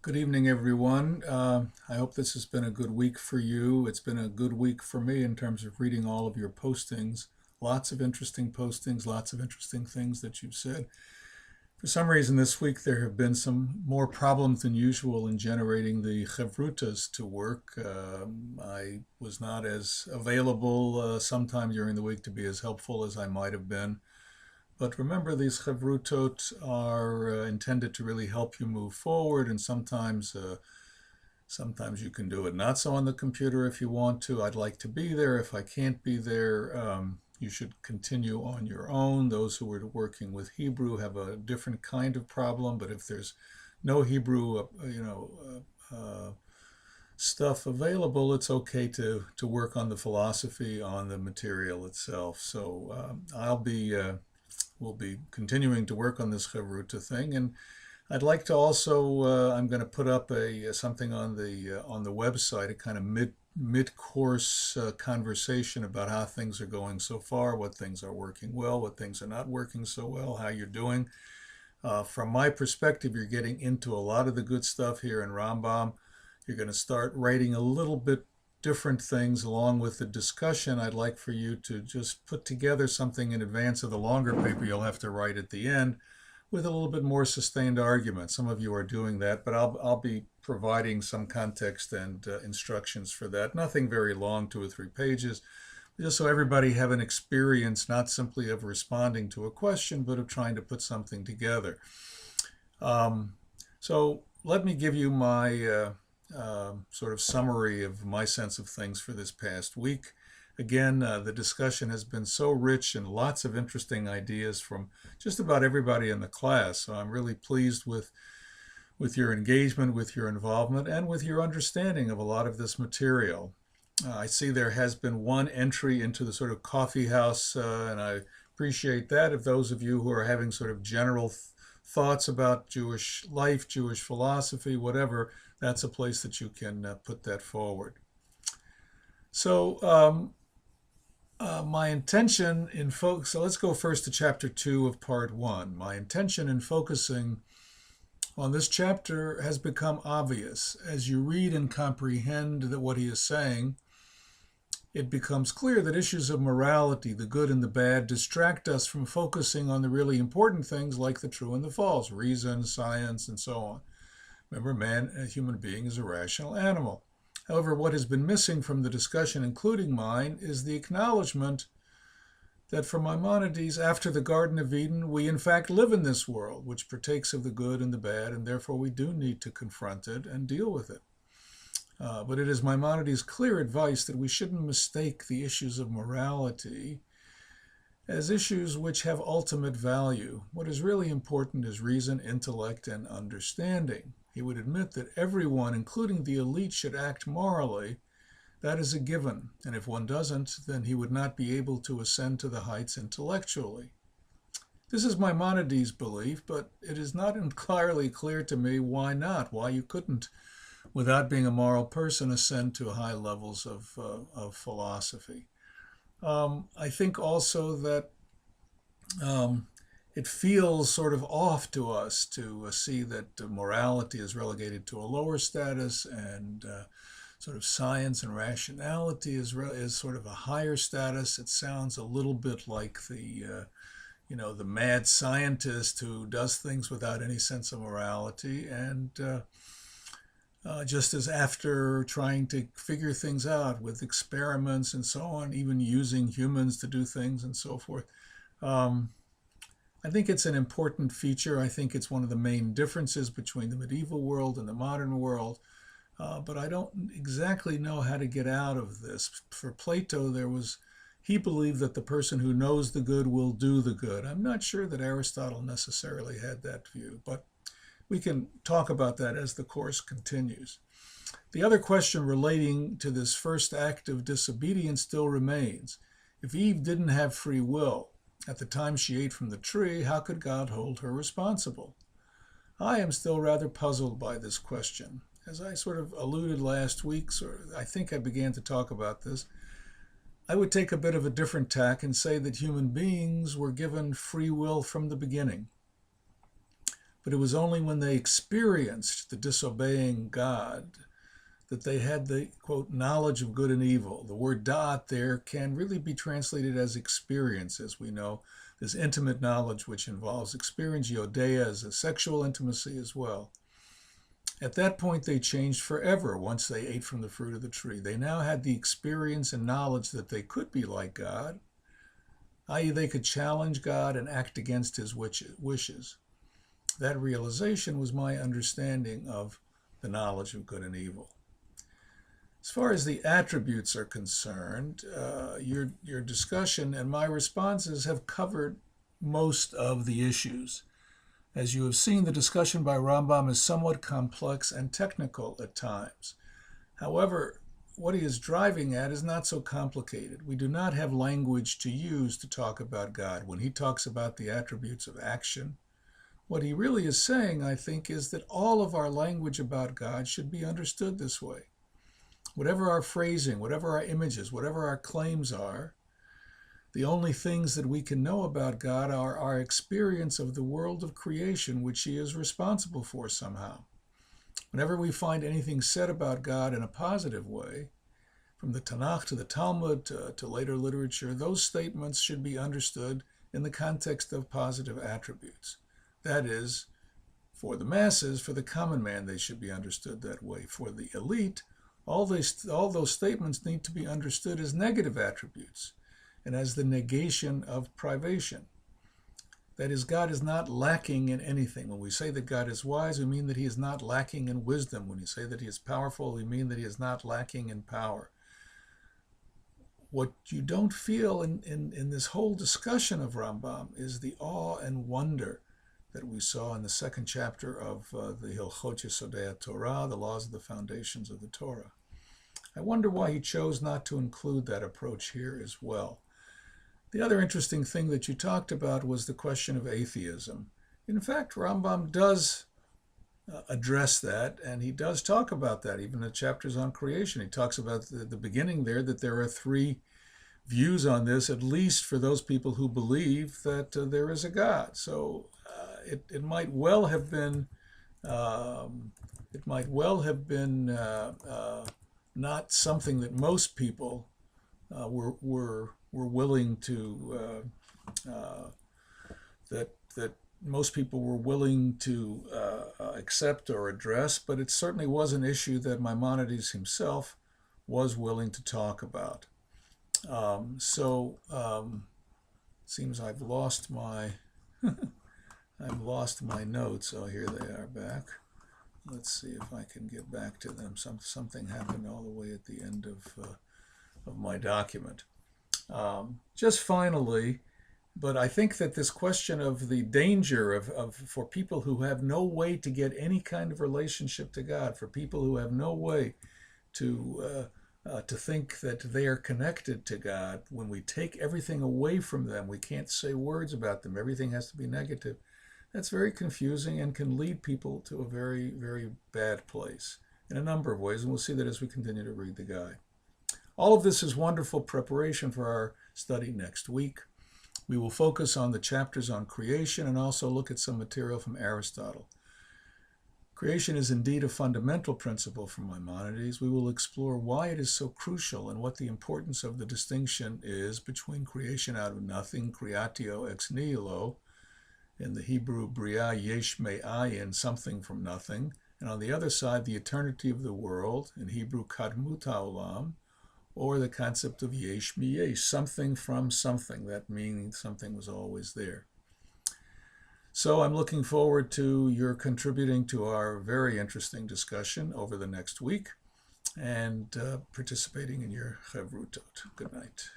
Good evening, everyone. I hope this has been a good week for you. It's been a good week for me in terms of reading all of your postings. Lots of interesting postings, lots of interesting things that you've said. For some reason, this week there have been some more problems than usual in generating the chevrutas to work. I was not as available sometime during the week to be as helpful as I might have been. But remember, these chevrutot are intended to really help you move forward, and sometimes you can do it not so on the computer if you want to. I'd like to be there. If I can't be there, you should continue on your own. Those who are working with Hebrew have a different kind of problem, but if there's no Hebrew, stuff available, it's okay to work on the philosophy, on the material itself. So we'll be continuing to work on this Chavruta thing, and I'd like to also I'm going to put up a something on the website, a kind of mid course conversation about how things are going so far, what things are working well, what things are not working so well, how you're doing. From my perspective, you're getting into a lot of the good stuff here in Rambam. You're going to start writing a little bit different things along with the discussion. I'd like for you to just put together something in advance of the longer paper you'll have to write at the end with a little bit more sustained argument. Some of you are doing that, but I'll be providing some context and instructions for that. Nothing very long, 2 or 3 pages, just so everybody have an experience not simply of responding to a question, but of trying to put something together. So let me give you my sort of summary of my sense of things for this past week. Again, the discussion has been so rich and lots of interesting ideas from just about everybody in the class. So I'm really pleased with your engagement, with your involvement, and with your understanding of a lot of this material. I see there has been one entry into the sort of coffee house, and I appreciate that. Of those of you who are having sort of general thoughts about Jewish life, Jewish philosophy, whatever, that's a place that you can put that forward. So my intention in focus, so let's go first to chapter 2 of part 1. My intention in focusing on this chapter has become obvious. As you read and comprehend that what he is saying, it becomes clear that issues of morality, the good and the bad, distract us from focusing on the really important things like the true and the false, reason, science, and so on. Remember, man, a human being, is a rational animal. However, what has been missing from the discussion, including mine, is the acknowledgement that for Maimonides, after the Garden of Eden, we in fact live in this world, which partakes of the good and the bad, and therefore we do need to confront it and deal with it. But it is Maimonides' clear advice that we shouldn't mistake the issues of morality as issues which have ultimate value. What is really important is reason, intellect, and understanding. He would admit that everyone, including the elite, should act morally. That is a given, and if one doesn't, then he would not be able to ascend to the heights intellectually. This is Maimonides' belief, but it is not entirely clear to me why not, why you couldn't, without being a moral person, ascend to high levels of philosophy. I think also that it feels sort of off to us to see that morality is relegated to a lower status, and sort of science and rationality is sort of a higher status. It sounds a little bit like the mad scientist who does things without any sense of morality, and just as after trying to figure things out with experiments and so on, even using humans to do things and so forth. I think it's an important feature. I think it's one of the main differences between the medieval world and the modern world. But I don't exactly know how to get out of this. For Plato, he believed that the person who knows the good will do the good. I'm not sure that Aristotle necessarily had that view, but we can talk about that as the course continues. The other question relating to this first act of disobedience still remains. If Eve didn't have free will at the time she ate from the tree, how could God hold her responsible? I am still rather puzzled by this question. As I sort of alluded last week, I think I began to talk about this, I would take a bit of a different tack and say that human beings were given free will from the beginning. But it was only when they experienced the disobeying God that they had the, quote, knowledge of good and evil. The word da'at there can really be translated as experience, as we know. This intimate knowledge which involves experience, yodeia, as a sexual intimacy as well. At that point, they changed forever once they ate from the fruit of the tree. They now had the experience and knowledge that they could be like God, i.e., they could challenge God and act against his wishes. That realization was my understanding of the knowledge of good and evil. As far as the attributes are concerned, your discussion and my responses have covered most of the issues. As you have seen, the discussion by Rambam is somewhat complex and technical at times. However, what he is driving at is not so complicated. We do not have language to use to talk about God. When he talks about the attributes of action, what he really is saying, I think, is that all of our language about God should be understood this way. Whatever our phrasing, whatever our images, whatever our claims are, the only things that we can know about God are our experience of the world of creation, which he is responsible for somehow. Whenever we find anything said about God in a positive way, from the Tanakh to the Talmud to later literature, those statements should be understood in the context of positive attributes. That is, for the masses, for the common man, they should be understood that way. For the elite, all those statements need to be understood as negative attributes and as the negation of privation. That is, God is not lacking in anything. When we say that God is wise, we mean that he is not lacking in wisdom. When we say that he is powerful, we mean that he is not lacking in power. What you don't feel in this whole discussion of Rambam is the awe and wonder that we saw in the second chapter of the Hilchot Yesodei Torah, the laws of the foundations of the Torah. I wonder why he chose not to include that approach here as well. The other interesting thing that you talked about was the question of atheism. In fact, Rambam does address that, and he does talk about that, even in the chapters on creation. He talks about the beginning there, that there are three views on this, at least for those people who believe that there is a God. So it might well have been not something that most people were willing to that most people were willing to accept or address, but it certainly was an issue that Maimonides himself was willing to talk about. Seems I've lost my notes. Oh, here they are back. Let's see if I can get back to them. Something happened all the way at the end of my document. Just finally, but I think that this question of the danger of for people who have no way to get any kind of relationship to God, for people who have no way to think that they are connected to God, when we take everything away from them, we can't say words about them, everything has to be negative. That's very confusing and can lead people to a very, very bad place in a number of ways, and we'll see that as we continue to read the guide. All of this is wonderful preparation for our study next week. We will focus on the chapters on creation and also look at some material from Aristotle. Creation is indeed a fundamental principle from Maimonides. We will explore why it is so crucial and what the importance of the distinction is between creation out of nothing, creatio ex nihilo, in the Hebrew bria yesh me'ayin, something from nothing, and on the other side, the eternity of the world, in Hebrew kadmut ha'olam, or the concept of yesh miyesh, something from something, that meaning something was always there. So I'm looking forward to your contributing to our very interesting discussion over the next week and participating in your Chevrutot. Good night.